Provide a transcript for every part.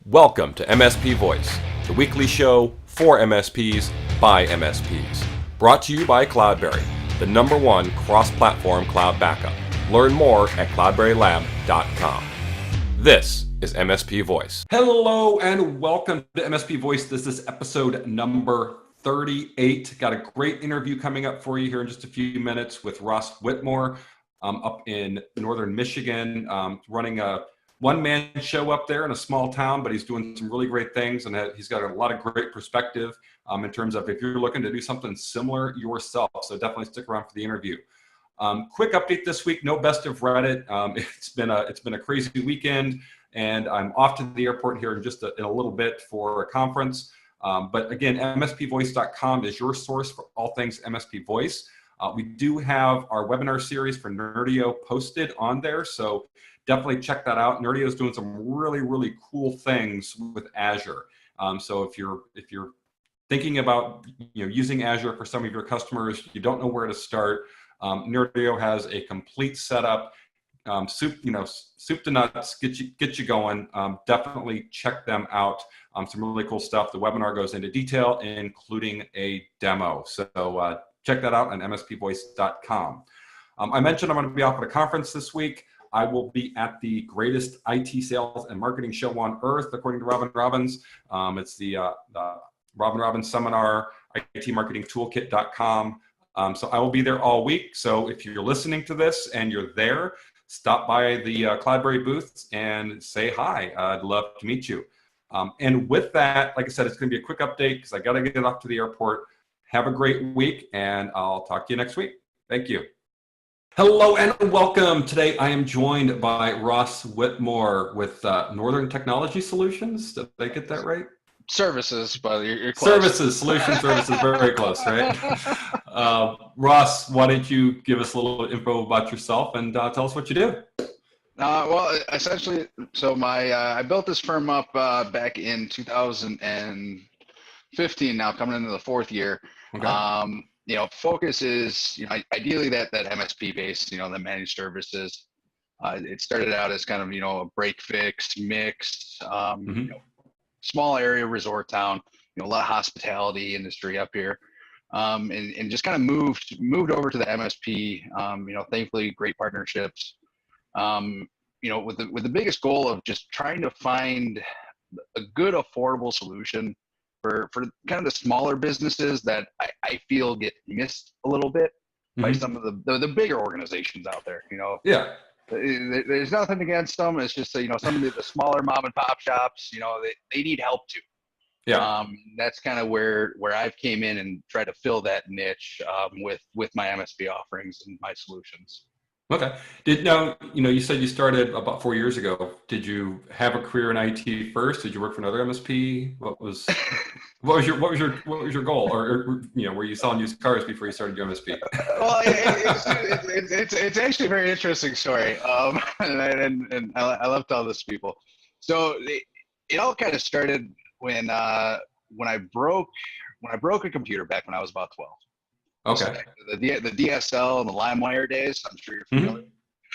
Welcome to MSP Voice, the weekly show for MSPs by MSPs. Brought to you by Cloudberry, the #1 cross-platform cloud backup. Learn more at cloudberrylab.com. This is MSP Voice. Hello and welcome to MSP Voice. This is episode number 38. Got a great interview coming up for you here in just a few minutes with Ross Whitmore up in northern Michigan, running a one-man show up there in a small town, but he's doing some really great things, and he's got a lot of great perspective in terms of if you're looking to do something similar yourself. So definitely stick around for the interview. Quick update this week: no best of Reddit. It's been a crazy weekend, and I'm off to the airport here in a little bit for a conference. But again, mspvoice.com is your source for all things MSP Voice. We do have our webinar series for Nerdio posted on there, so definitely check that out. Nerdio is doing some really, really cool things with Azure. So if you're thinking about using Azure for some of your customers, you don't know where to start, Nerdio has a complete setup, soup to nuts, get you going. Definitely check them out. Some really cool stuff. The webinar goes into detail, including a demo. So check that out on mspvoice.com. I mentioned I'm going to be off at a conference this week. I will be at the greatest IT sales and marketing show on earth, according to Robin Robbins. It's the Robin Robbins Seminar, itmarketingtoolkit.com. So I will be there all week. So if you're listening to this and you're there, stop by the Cloudberry booths and say hi. I'd love to meet you. And with that, like I said, it's going to be a quick update because I got to get off to the airport. Have a great week, and I'll talk to you next week. Thank you. Hello and welcome. Today I am joined by Ross Whitmore with Northern Technology Solutions. Did I get that right? Services, but you're close. Solutions, very close, right? Ross, why don't you give us a little info about yourself and tell us what you do? Well, essentially, so I built this firm up back in 2015. Now coming into the fourth year. Okay. Focus is ideally that MSP based, the managed services. It started out as kind of a break fix mix, small area resort town, a lot of hospitality industry up here, and just kind of moved over to the MSP. Thankfully great partnerships. With the biggest goal of just trying to find a good affordable solution for kind of the smaller businesses that I feel get missed a little bit by some of the bigger organizations out there. Yeah. There's nothing against them. It's just some of the smaller mom and pop shops. They need help too. Yeah. That's kind of where I've came in and tried to fill that niche with my MSP offerings and my solutions. Okay. You said you started about 4 years ago. Did you have a career in IT first? Did you work for another MSP? What was your goal? Or were you selling used cars before you started your MSP? Well, it's actually a very interesting story. And I love to tell this to people. So it all kind of started when I broke a computer back when I was about 12. Okay. So the DSL and the LimeWire days, I'm sure you're familiar.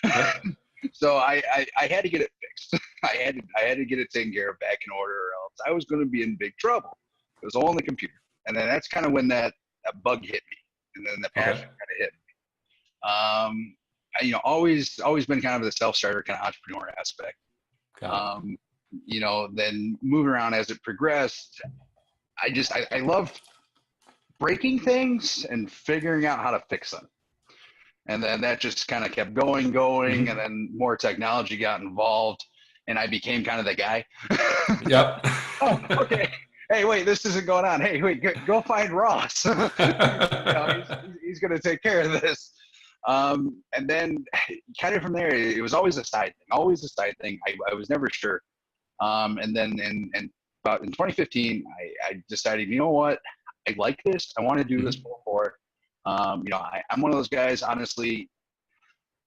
Mm-hmm. So I had to get it fixed. I had to get it taken care of back in order, or else I was going to be in big trouble. It was all on the computer, and then that's kind of when that bug hit me, and then the passion kind of hit me. Always been kind of the self-starter kind of entrepreneur aspect. Then moving around as it progressed, I loved breaking things and figuring out how to fix them. And then that just kind of kept going, and then more technology got involved, and I became kind of the guy. Yep. Oh, okay. Hey, wait, this isn't going on. Hey, wait, go find Ross. He's going to take care of this. And then kind of from there, it was always a side thing. I was never sure. And then about in 2015, I decided, you know what? I like this. I want to do this for. I'm one of those guys. Honestly,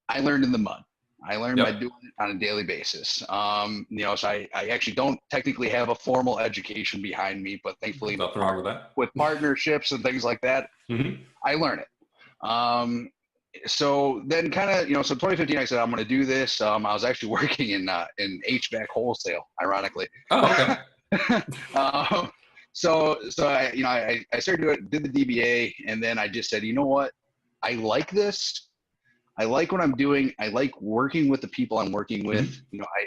I learned in the mud. I learned by doing it on a daily basis. So I actually don't technically have a formal education behind me, but thankfully, nothing wrong with that. With partnerships and things like that, I learn it. So then kind of, so 2015, I said, I'm going to do this. I was actually working in HVAC wholesale, ironically. Oh, okay. So I started doing, did the DBA, and then I just said, you know what? I like this. I like what I'm doing. I like working with the people I'm working with.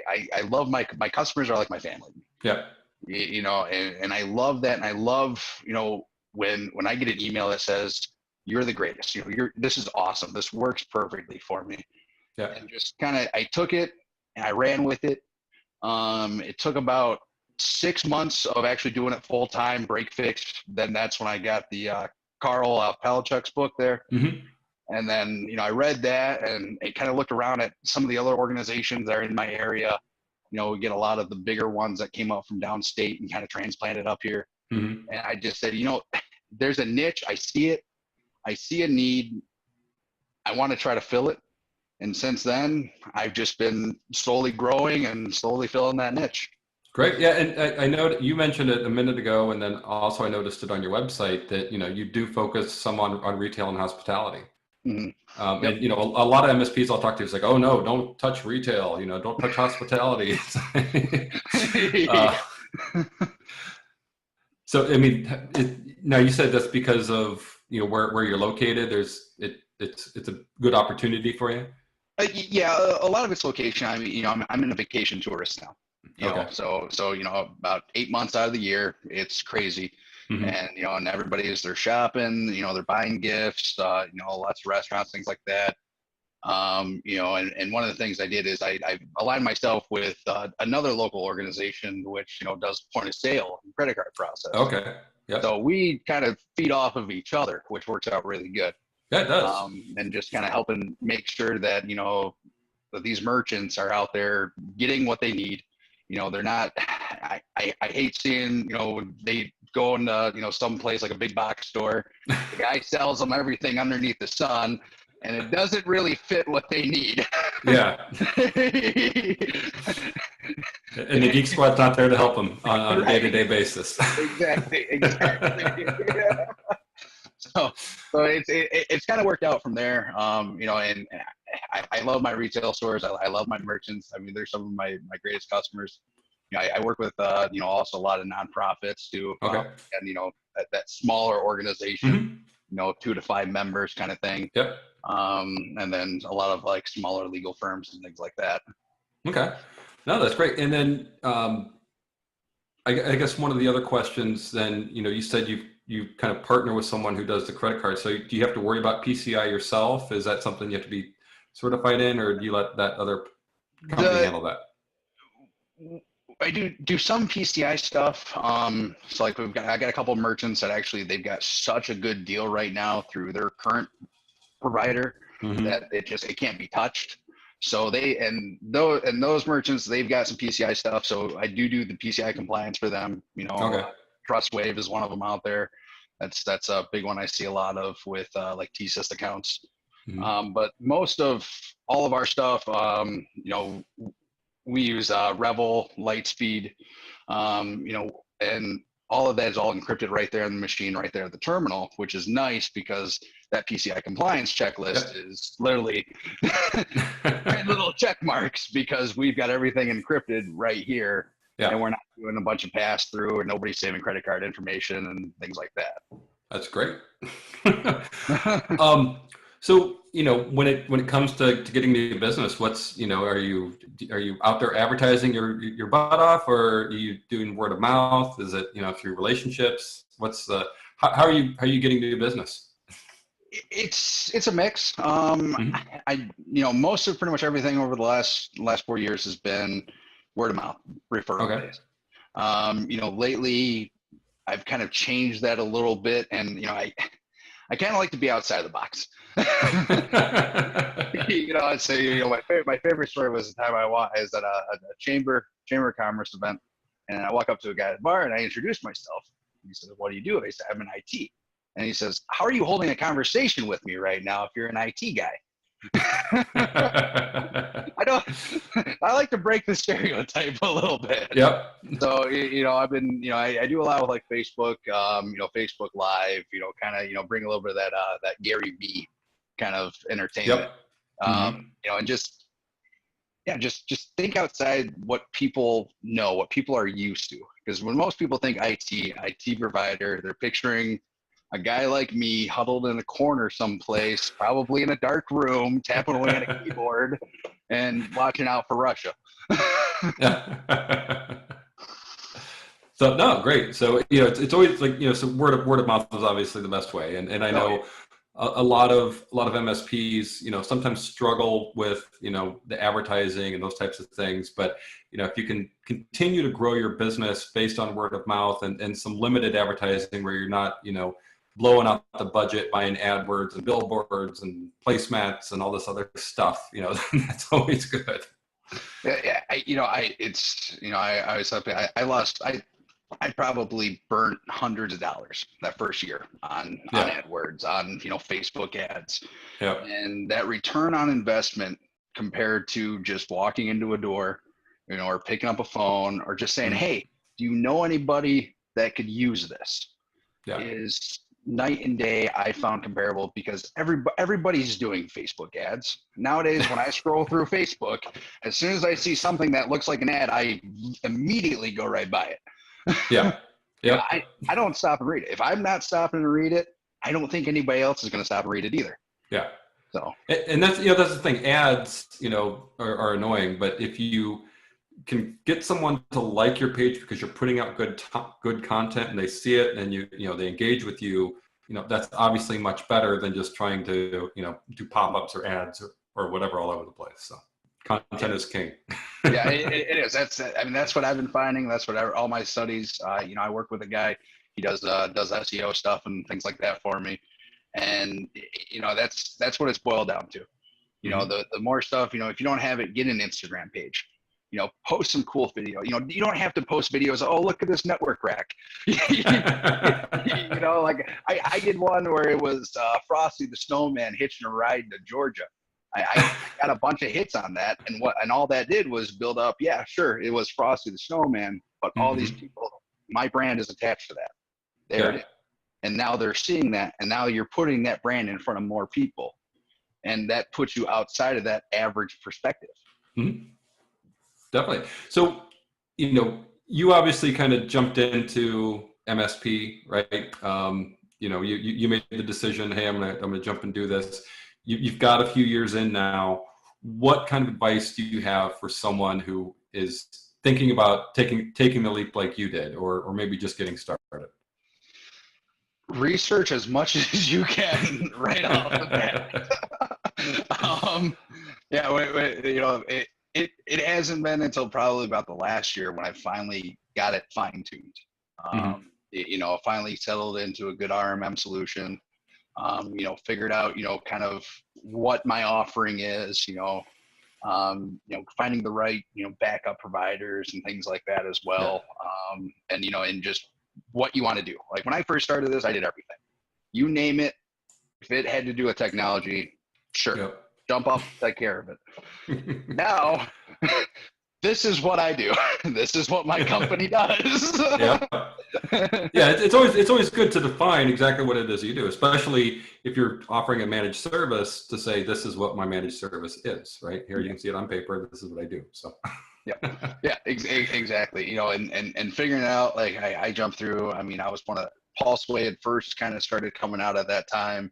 I love my customers are like my family. Yeah. And I love that. And I love, when I get an email that says, you're the greatest, this is awesome. This works perfectly for me. Yeah. And just kind of, I took it and I ran with it. It took about 6 months of actually doing it full time, break fix. Then that's when I got the Carl Palachuk's book there. Mm-hmm. And then, I read that and I kind of looked around at some of the other organizations that are in my area. We get a lot of the bigger ones that came up from downstate and kind of transplanted up here. Mm-hmm. And I just said, there's a niche. I see it. I see a need. I want to try to fill it. And since then, I've just been slowly growing and slowly filling that niche. Great. Yeah. And I know that you mentioned it a minute ago, and then also I noticed it on your website that, you do focus some on retail and hospitality. Mm-hmm. Yep. And, a lot of MSPs I'll talk to is like, oh no, don't touch retail, don't touch hospitality. So, I mean, now you said that's because of, where you're located. It's a good opportunity for you. Yeah, a lot of it's location. I mean, I'm a vacation tourist now. Okay. So about 8 months out of the year, it's crazy. Mm-hmm. And and everybody's they're shopping, they're buying gifts, lots of restaurants, things like that. And one of the things I did is I aligned myself with another local organization which does point of sale and credit card process. Okay. Yeah. So we kind of feed off of each other, which works out really good. Yeah, it does. And just kind of helping make sure that that these merchants are out there getting what they need. They're not. I hate seeing they go into someplace like a big box store. The guy sells them everything underneath the sun, and it doesn't really fit what they need. Yeah. And the Geek Squad's not there to help them on a day-to-day basis. Exactly. Yeah. So it's kind of worked out from there. And I love my retail stores. I love my merchants. I mean, they're some of my greatest customers. I work with also a lot of nonprofits too. Okay. And that smaller organization, Mm-hmm. 2 to 5 members kind of thing. Yep. And then a lot of like smaller legal firms and things like that. Okay. No, that's great. And then I guess one of the other questions then, you said you kind of partner with someone who does the credit card. So do you have to worry about PCI yourself? Is that something you have to be certified in, or do you let that other company handle that? I do some PCI stuff. So like I got a couple of merchants that actually they've got such a good deal right now through their current provider that it can't be touched. So those merchants, they've got some PCI stuff. So I do the PCI compliance for them. Okay. TrustWave is one of them out there. That's a big one I see a lot of with like T-Syst accounts. Mm-hmm. But most of all of our stuff, we use Revel, Lightspeed, and all of that is all encrypted right there in the machine, right there at the terminal, which is nice because that PCI compliance checklist is literally 10 little check marks because we've got everything encrypted right here. Yeah. And we're not doing a bunch of pass through, or nobody's saving credit card information and things like that. That's great. So, when it comes to getting new business, what's, are you out there advertising your butt off, or are you doing word of mouth? Is it, through relationships? How are you getting new business? It's a mix. Most of pretty much everything over the last 4 years has been word of mouth, referral based. Lately I've kind of changed that a little bit, and I kind of like to be outside of the box. I'd say my favorite story was the time I was at a chamber of commerce event, and I walk up to a guy at the bar and I introduced myself. He says, "What do you do?" I said, "I'm an IT." And he says, "How are you holding a conversation with me right now if you're an IT guy?" I like to break the stereotype a little bit. Yep. So, I've been, I do a lot with like Facebook, Facebook Live, kind of, bring a little bit of that Gary V kind of entertainment. Yep. Mm-hmm. You know, and just think outside what people know, what people are used to. Because when most people think IT provider, they're picturing a guy like me huddled in a corner someplace, probably in a dark room, tapping away on a keyboard and watching out for Russia. So no, great. So, you know, it's always like, you know, so word of mouth is obviously the best way. And I know a lot of MSPs, you know, sometimes struggle with, you know, the advertising and those types of things. But, you know, if you can continue to grow your business based on word of mouth and some limited advertising where you're not, you know, blowing up the budget buying AdWords and billboards and placemats and all this other stuff, you know, that's always good. Yeah, I probably burnt hundreds of dollars that first year on AdWords, on, you know, Facebook ads. Yep. And that return on investment compared to just walking into a door, you know, or picking up a phone or just saying, hey, do you know anybody that could use this? Is night and day. I found comparable because everybody's doing Facebook ads nowadays. When I scroll through Facebook, as soon as I see something that looks like an ad, I immediately go right by it. Yeah. Yeah. I don't stop and read it. If I'm not stopping to read it, I don't think anybody else is going to stop and read it either. Yeah. So, and that's, you know, that's the thing. Ads, you know, are annoying, but if you can get someone to like your page because you're putting out good content and they see it and you know, they engage with you, you know, that's obviously much better than just trying to, you know, do pop-ups or ads or whatever all over the place. So content is king. Yeah, it is. That's what I've been finding. That's what all my studies, you know, I work with a guy, he does SEO stuff and things like that for me. And, you know, that's what it's boiled down to. You know, the more stuff, you know, if you don't have it, get an Instagram page. You know, post some cool video. You know, you don't have to post videos. Oh, look at this network rack. You know, like I did one where it was Frosty the Snowman hitching a ride to Georgia. I got a bunch of hits on that, and all that did was build up. Yeah, sure, it was Frosty the Snowman, but all these people, my brand is attached to that. There it is. And now they're seeing that, and now you're putting that brand in front of more people, and that puts you outside of that average perspective. Mm-hmm. Definitely. So, you know, you obviously kind of jumped into MSP, right? You know, you made the decision, hey, I'm gonna jump and do this. You've got a few years in now. What kind of advice do you have for someone who is thinking about taking the leap like you did, or maybe just getting started? Research as much as you can right off the bat. You know, it hasn't been until probably about the last year when I finally got it fine-tuned. You know, finally settled into a good RMM solution. You know, figured out, you know, kind of what my offering is, you know, finding the right, you know, backup providers and things like that as well. And, you know, and just what you want to do. Like when I first started this, I did everything. You name it. If it had to do with technology, sure. Jump up, take care of it. Now, this is what I do. This is what my company does. It's always good to define exactly what it is you do, especially if you're offering a managed service, to say this is what my managed service is. Right here, you can see it on paper. This is what I do. So. Exactly. You know, and figuring it out, like I jumped through. I mean, I was one of Pulseway at first, kind of started coming out at that time.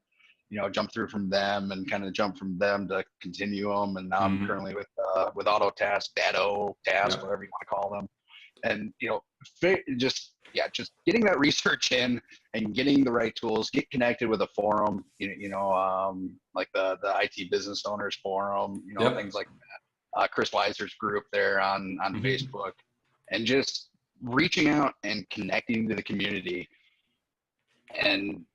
You know, jumped through from them and kind of jumped from them to Continuum, and now I'm currently with AutoTask, Datto, Task, whatever you want to call them. And you know, just getting that research in and getting the right tools, get connected with a forum. Like the IT Business Owners Forum. You know, things like that. Chris Weiser's group there on Facebook, and just reaching out and connecting to the community and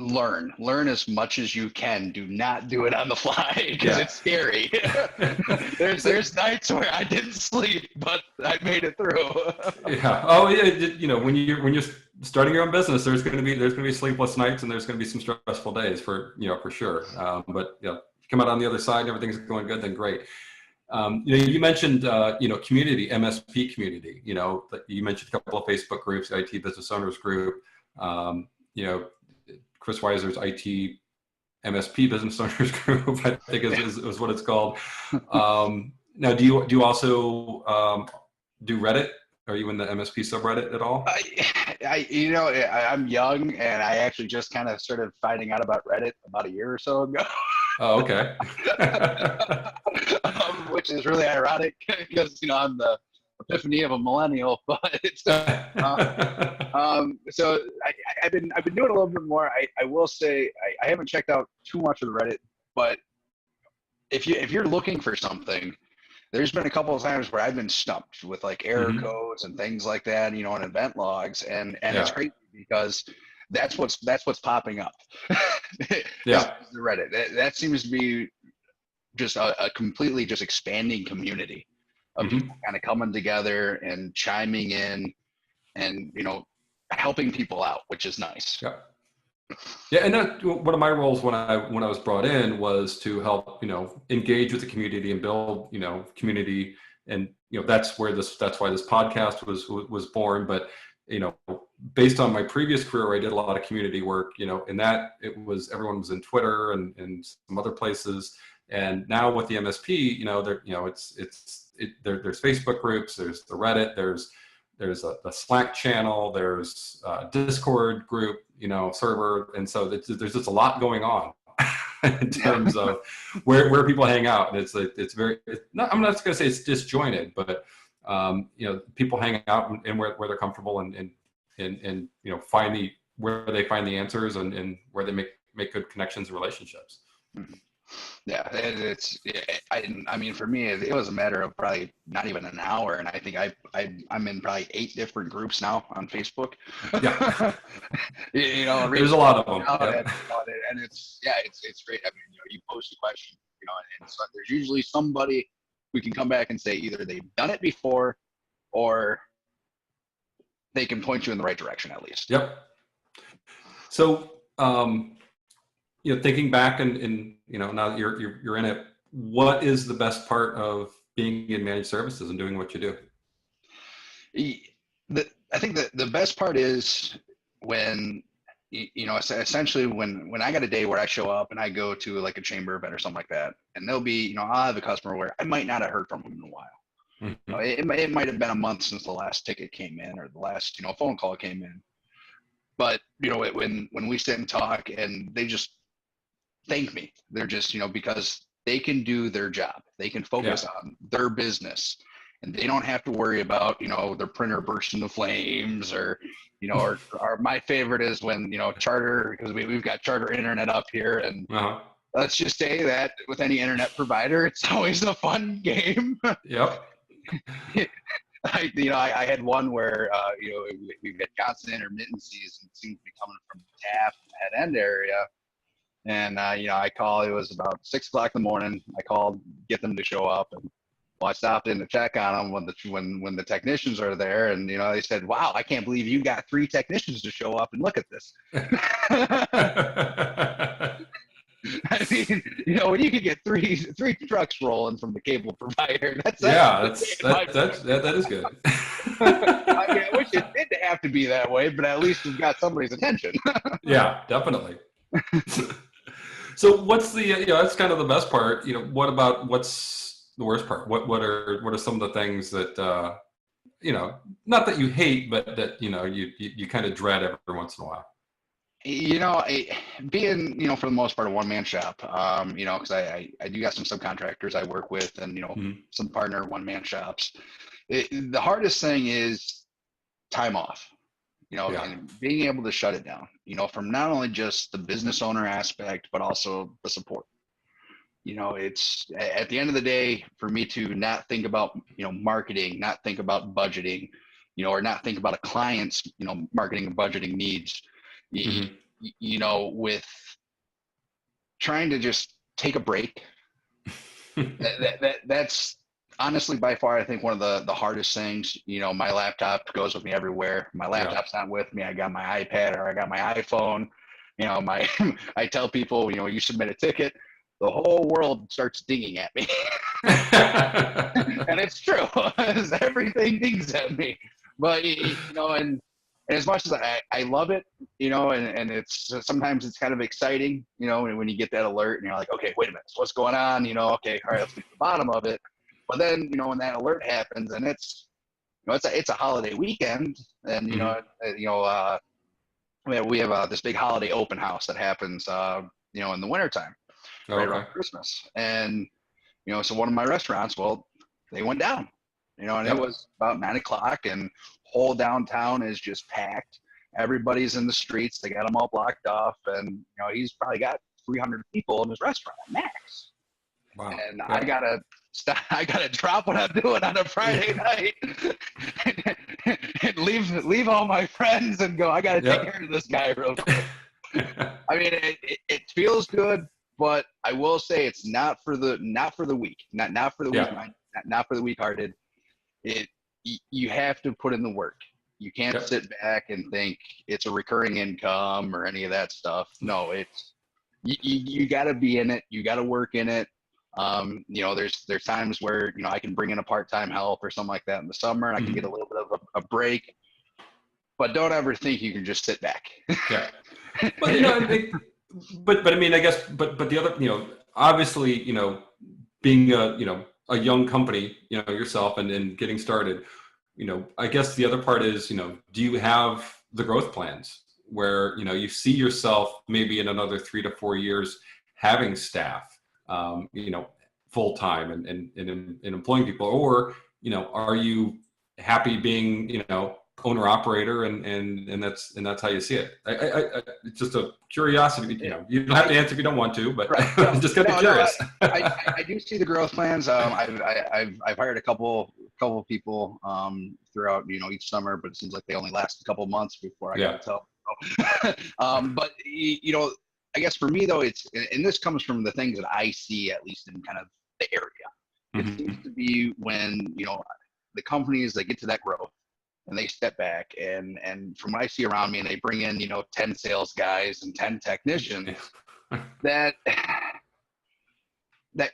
learn as much as you can. Do not do it on the fly because it's scary. there's nights where I didn't sleep, but I made it through. You know, when you're starting your own business, there's going to be sleepless nights and there's going to be some stressful days for sure. But you know, come out on the other side and everything's going good, then great. You know, you mentioned community, MSP community. You know, you mentioned a couple of Facebook groups, IT Business Owners Group. You know, Chris Weiser's IT MSP Business Owners Group, I think is what it's called. Now, do you also do Reddit? Are you in the MSP subreddit at all? I'm young, and I actually just kind of started finding out about Reddit about a year or so ago. Oh, okay. Which is really ironic because I'm the epiphany of a millennial. But so I've been doing a little bit more. I will say I haven't checked out too much of the Reddit, but if you're looking for something, there's been a couple of times where I've been stumped with like error codes and things like that, and event logs, and it's crazy because that's what's popping up. Yeah, the Reddit. That seems to be just a completely just expanding community of people kind of coming together and chiming in, and helping people out, which is nice. Yeah. Yeah, and that, one of my roles when I was brought in was to help engage with the community and build community, and that's why this podcast was born. But based on my previous career, where I did a lot of community work, in that everyone was in Twitter and some other places, and now with the MSP, there's Facebook groups, there's the Reddit, there's a Slack channel, there's a Discord group, server. And so there's just a lot going on in terms of where people hang out. And I'm not going to say it's disjointed, but people hang out and where they're comfortable and find where they find the answers and where they make good connections and relationships. Yeah, I mean, for me, it was a matter of probably not even an hour, and I think I'm in probably 8 different groups now on Facebook. Yeah, there's a lot of them. And it's great. I mean, you post a question, and so there's usually somebody we can come back and say either they've done it before, or they can point you in the right direction at least. Yep. So, thinking back and now that you're in it, what is the best part of being in managed services and doing what you do? I think that the best part is when essentially when I got a day where I show up and I go to like a chamber event or something like that, and there'll be I'll have a customer where I might not have heard from him in a while. It might have been a month since the last ticket came in or the last phone call came in, but when we sit and talk and they just thank me, they're just because they can do their job, they can focus on their business, and they don't have to worry about their printer burst into flames or or my favorite is when Charter, because we've got Charter internet up here, and let's just say that with any internet provider, it's always a fun game. Yep. I had one where we've got constant intermittencies, and it seems to be coming from the tap head end area. And I called. It was about 6 o'clock in the morning. I called, get them to show up, and I stopped in to check on them when the technicians are there, and they said, "Wow, I can't believe you got 3 technicians to show up and look at this." I mean, when you can get three trucks rolling from the cable provider, that is good. I mean, I wish it didn't have to be that way, but at least we've got somebody's attention. Yeah, definitely. So what's the that's kind of the best part. What's the worst part? What are some of the things that not that you hate, but that you kind of dread every once in a while? Being for the most part a one-man shop, because I do got some subcontractors I work with, and some partner one-man shops. The hardest thing is time off. And being able to shut it down, from not only just the business owner aspect, but also the support. It's at the end of the day for me to not think about, marketing, not think about budgeting, or not think about a client's, marketing and budgeting needs, with trying to just take a break. That's honestly, by far, I think one of the hardest things. My laptop goes with me everywhere. My laptop's not with me. I got my iPad or I got my iPhone. I tell people, you submit a ticket, the whole world starts dinging at me. And it's true. Everything dings at me. But, and and as much as I love it, and it's sometimes it's kind of exciting, when you get that alert and you're like, okay, wait a minute, what's going on? Okay, all right, let's get to the bottom of it. But then, when that alert happens and it's a holiday weekend, and we have this big holiday open house that happens, in the wintertime, right around Christmas, and so one of my restaurants, well, they went down, and it was about 9 o'clock, and whole downtown is just packed. Everybody's in the streets. They got them all blocked off, and he's probably got 300 people in his restaurant max. Wow. And I gotta drop what I'm doing on a Friday night and leave all my friends and go. I gotta take care of this guy real quick. I mean, it feels good, but I will say it's not for the weak, not for the weak mind, not for the weak-hearted. You have to put in the work. You can't sit back and think it's a recurring income or any of that stuff. No, it's you got to be in it. You got to work in it. There's times where I can bring in a part-time help or something like that in the summer, and I can get a little bit of a break. But don't ever think you can just sit back. Yeah. Well, but I mean, I guess, but the other, obviously, being a young company, yourself and getting started, I guess the other part is, do you have the growth plans where, you see yourself maybe in another 3 to 4 years having staff, full time and employing people, or, are you happy being, owner operator and that's how you see it? It's just a curiosity. You don't have to answer if you don't want to, but I'm just gonna be curious. I do see the growth plans. I've hired a couple people throughout each summer, but it seems like they only last a couple months before I got to tell. But I guess for me though, and this comes from the things that I see, at least in kind of the area. It seems to be when the companies that get to that growth, and they step back, and from what I see around me, and they bring in 10 sales guys and 10 technicians, that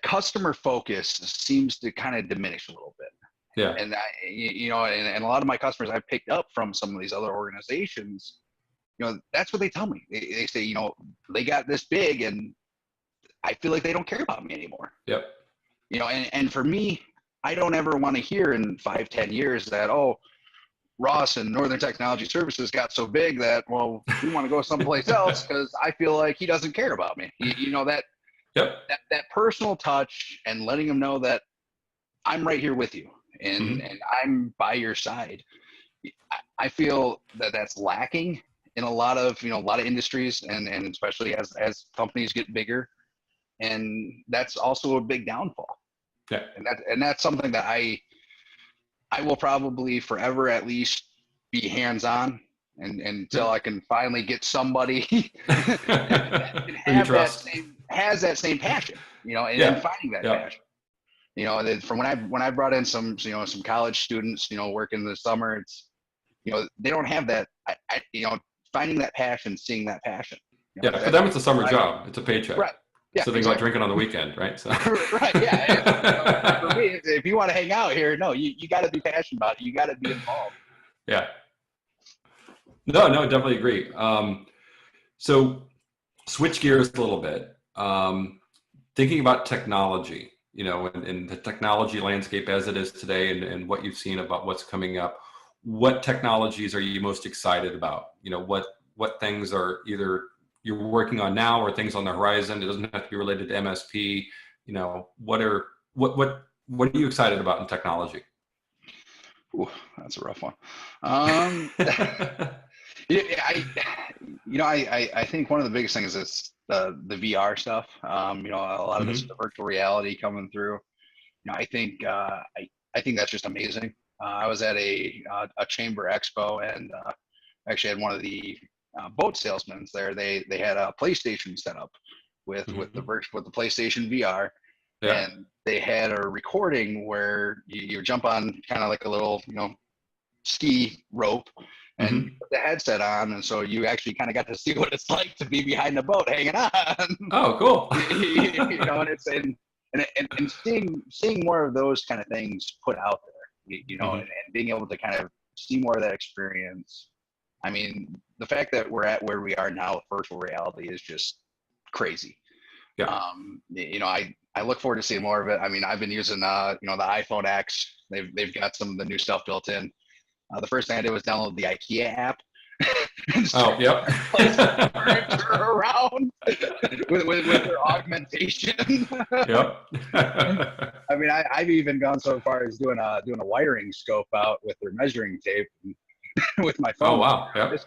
customer focus seems to kind of diminish a little bit. Yeah. And and a lot of my customers I've picked up from some of these other organizations, that's what they tell me. They say, they got this big, and I feel like they don't care about me anymore. Yep. And for me, I don't ever want to hear in 5-10 years that, Ross and Northern Technology Services got so big that, well, we want to go someplace else because I feel like he doesn't care about me. That personal touch and letting him know that I'm right here with you and I'm by your side. I feel that that's lacking in a lot of industries and especially as companies get bigger, and that's also a big downfall. Yeah. And that's something that I will probably forever at least be hands-on until I can finally get somebody that has that same passion, and finding that passion. From when I brought in some college students, working this summer, it's, they don't have that, finding that passion, seeing that passion. For them, it's a summer job. It's a paycheck. Right. Yeah, so they go out drinking on the weekend, right? So. Right. Yeah. For me, if you want to hang out here, no, you got to be passionate about it. You got to be involved. Yeah. No, definitely agree. So switch gears a little bit. Thinking about technology, and the technology landscape as it is today, and what you've seen about what's coming up. What technologies are you most excited about? What things are either you're working on now or things on the horizon? It doesn't have to be related to MSP. What are you excited about in technology? Ooh, that's a rough one. I think one of the biggest things is the VR stuff. A lot of this the virtual reality coming through. I think that's just amazing. I was at a chamber expo, and actually had one of the boat salesmen there. They had a PlayStation set up with the PlayStation VR, and they had a recording where you jump on kind of like a little ski rope, and you put the headset on, and so you actually kind of got to see what it's like to be behind the boat hanging on. Oh, cool. And it's and seeing more of those kind of things put out there, and being able to kind of see more of that experience. I mean, the fact that we're at where we are now, virtual reality is just crazy. Yeah. I look forward to seeing more of it. I mean, I've been using, the iPhone X. They've got some of the new stuff built in. The first thing I did was download the IKEA app. Oh, yep. Furniture around with their augmentation. Yep. I mean, I've even gone so far as doing a wiring scope out with their measuring tape with my phone. Oh, wow. Yep.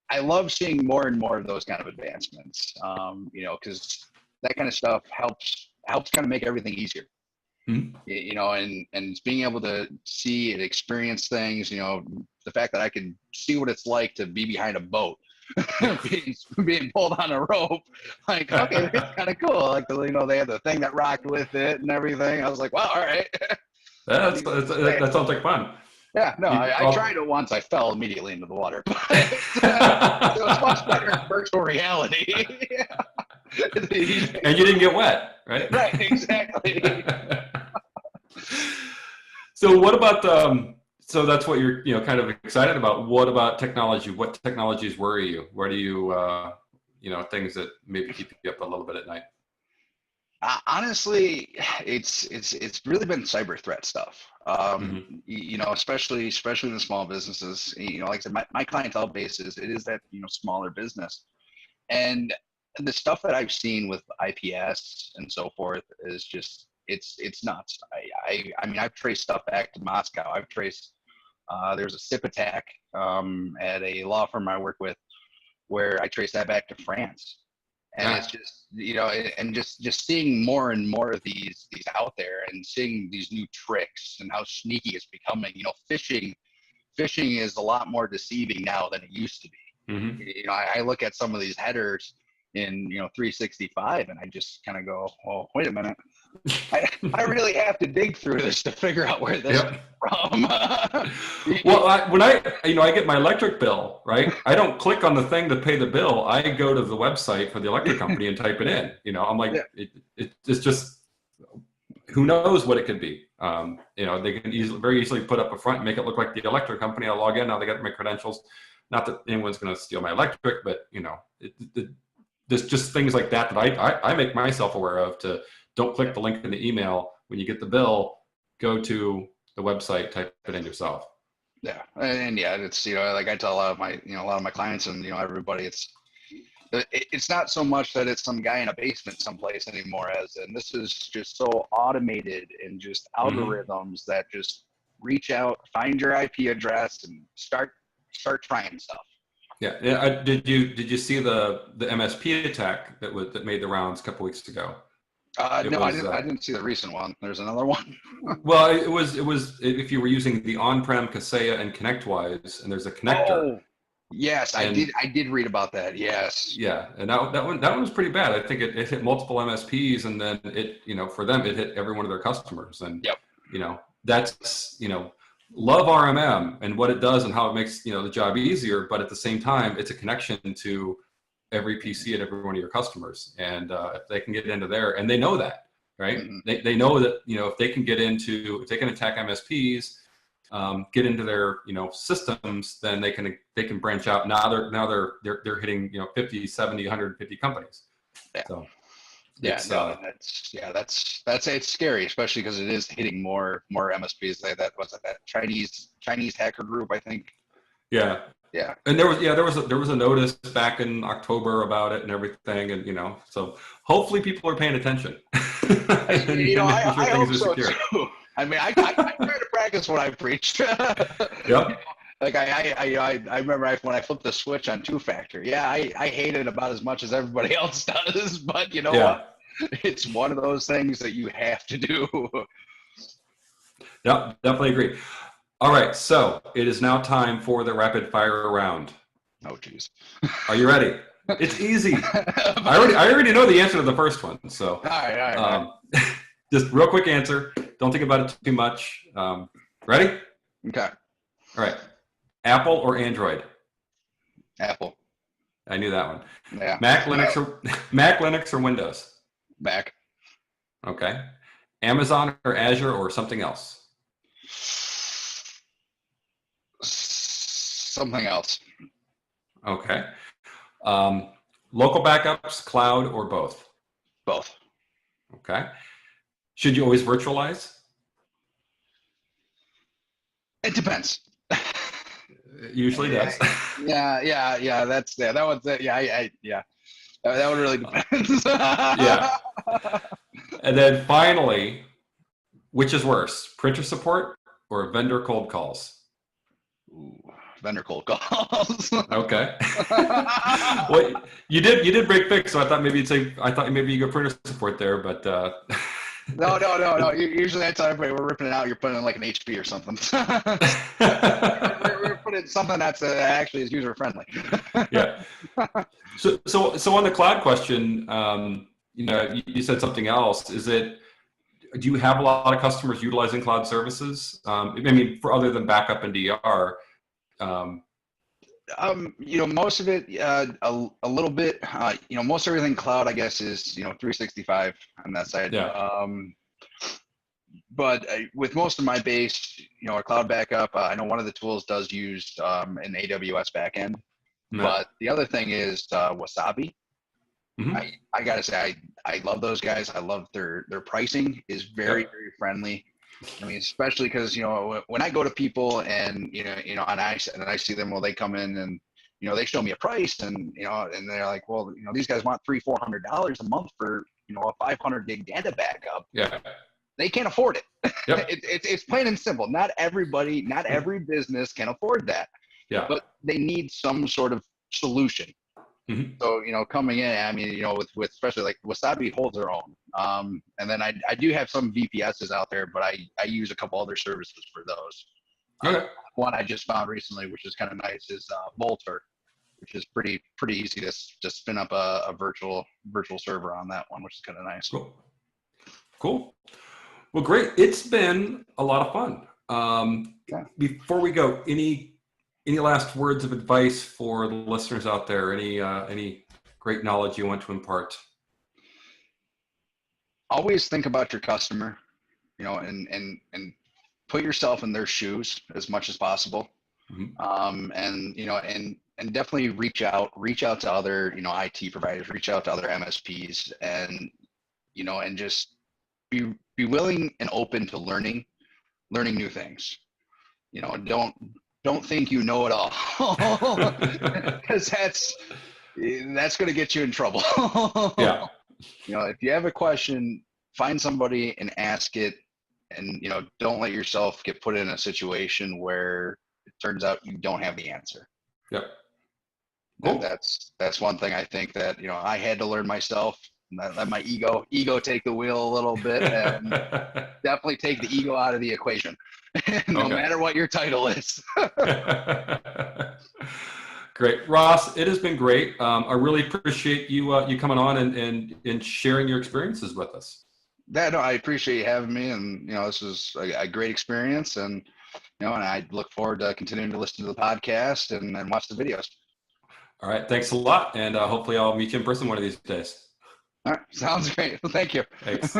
I love seeing more and more of those kind of advancements. Because that kind of stuff helps kind of make everything easier. Mm-hmm. And being able to see and experience things, the fact that I can see what it's like to be behind a boat, being pulled on a rope, like, okay, it's kind of cool. Like, they had the thing that rocked with it and everything. I was like, well, all right. That sounds like fun. Yeah, no, I tried it once. I fell immediately into the water. But it was much better in virtual reality. And you didn't get wet, right? Right, exactly. So what about so that's what you're kind of excited about. What about technology? What technologies worry you? Where do you things that maybe keep you up a little bit at night? Honestly, it's really been cyber threat stuff. Especially in the small businesses. Like I said, my clientele base is that smaller business, and the stuff that I've seen with IPS and so forth is just it's nuts. I mean, I've traced stuff back to Moscow. I've traced there's a SIP attack at a law firm I work with where I traced that back to France. And it's just, and just seeing more and more of these out there and seeing these new tricks and how sneaky it's becoming. Phishing is a lot more deceiving now than it used to be. Mm-hmm. I look at some of these headers in 365 and I just kind of go, well, wait a minute. I really have to dig through this to figure out where this is from. Well, when I get my electric bill, right? I don't click on the thing to pay the bill. I go to the website for the electric company and type it in. I'm like, it's just, who knows what it could be. They can very easily put up a front and make it look like the electric company. I'll log in, now they got my credentials. Not that anyone's going to steal my electric, but there's just things like that I make myself aware of. To don't click the link in the email when you get the bill. Go to the website, type it in yourself. Yeah, and it's like I tell a lot of my clients and everybody, it's not so much that it's some guy in a basement someplace anymore, and this is just so automated and just algorithms that just reach out, find your IP address, and start trying stuff. Yeah. Did you see the MSP attack that made the rounds a couple weeks ago? I didn't see the recent one. There's another one. Well, it was if you were using the on-prem Kaseya and ConnectWise, and there's a connector. Oh, yes, I did read about that. Yes. Yeah, and that one was pretty bad. I think it hit multiple MSPs, and then for them it hit every one of their customers. And that's love RMM and what it does and how it makes the job easier, but at the same time it's a connection to every PC at every one of your customers, and if they can get into there, and they know that, right? Mm-hmm. They know that if they can attack MSPs, get into their systems, then they can branch out. Now they're hitting 50, 70, 150 companies. Yeah. So it's scary, especially because it is hitting more MSPs. That Chinese hacker group, I think. Yeah. Yeah. And there was a notice back in October about it and everything, and so hopefully people are paying attention. I hope so too. I mean, I try to practice what I preached. Yep. Like I remember when I flipped the switch on two-factor. Yeah, I hate it about as much as everybody else does, but what? It's one of those things that you have to do. Yep, definitely agree. All right, so it is now time for the rapid fire round. Oh, geez. Are you ready? It's easy. I already know the answer to the first one. So, all right. Just real quick answer. Don't think about it too much. Ready? Okay. All right. Apple or Android? Apple. I knew that one. Yeah. Mac, Linux, or Windows? Mac. Okay. Amazon or Azure or something else? something else. Okay. Local backups, cloud, or both? Both. Okay. Should you always virtualize? It depends. It usually does. Yeah. That one's it. Yeah. That one really depends. Yeah. And then finally, which is worse, printer support or vendor cold calls? Ooh, vendor cold calls. Okay. Well, you did break fix, so I thought maybe you go printer support there, but No. Usually I tell everybody we're ripping it out. You're putting in like an HP or something. we're putting something that's actually is user friendly. Yeah. So on the cloud question, you said something else. Do you have a lot of customers utilizing cloud services? I mean, for other than backup and DR. Most of it, a little bit. Most everything cloud, I guess, is 365 on that side. Yeah. But with most of my base, our cloud backup, I know one of the tools does use an AWS backend. Yeah. But the other thing is Wasabi. Mm-hmm. I gotta say, I love those guys. I love their pricing is very, very friendly. I mean, especially because when I go to people and and I see them, well, they come in and they show me a price and and they're like, well, these guys want $300-400 a month for a 500 gig data backup. Yeah. They can't afford it. Yep. It's plain and simple. Not every business can afford that. Yeah. But they need some sort of solution. Mm-hmm. So, coming in, I mean, with especially like Wasabi holds their own. And then I do have some VPSs out there, but I use a couple other services for those. Okay. One I just found recently, which is kind of nice, is Volter, which is pretty easy to just spin up a virtual server on that one, which is kind of nice. Cool. Well, great. It's been a lot of fun. Before we go, any last words of advice for the listeners out there? Any great knowledge you want to impart? Always think about your customer, and put yourself in their shoes as much as possible. Mm-hmm. And definitely reach out to other, IT providers, reach out to other MSPs and just be willing and open to learning new things. Don't think you know it all, because that's going to get you in trouble. Yeah. If you have a question, find somebody and ask it, and don't let yourself get put in a situation where it turns out you don't have the answer. Yep. Cool. That's one thing I think that I had to learn myself. Let my ego take the wheel a little bit, and definitely take the ego out of the equation, no matter what your title is. Great, Ross. It has been great. I really appreciate you coming on and sharing your experiences with us. I appreciate you having me, and this was a great experience, and and I look forward to continuing to listen to the podcast and watch the videos. All right, thanks a lot, and hopefully I'll meet you in person one of these days. All right, sounds great. Well, thank you. Thanks.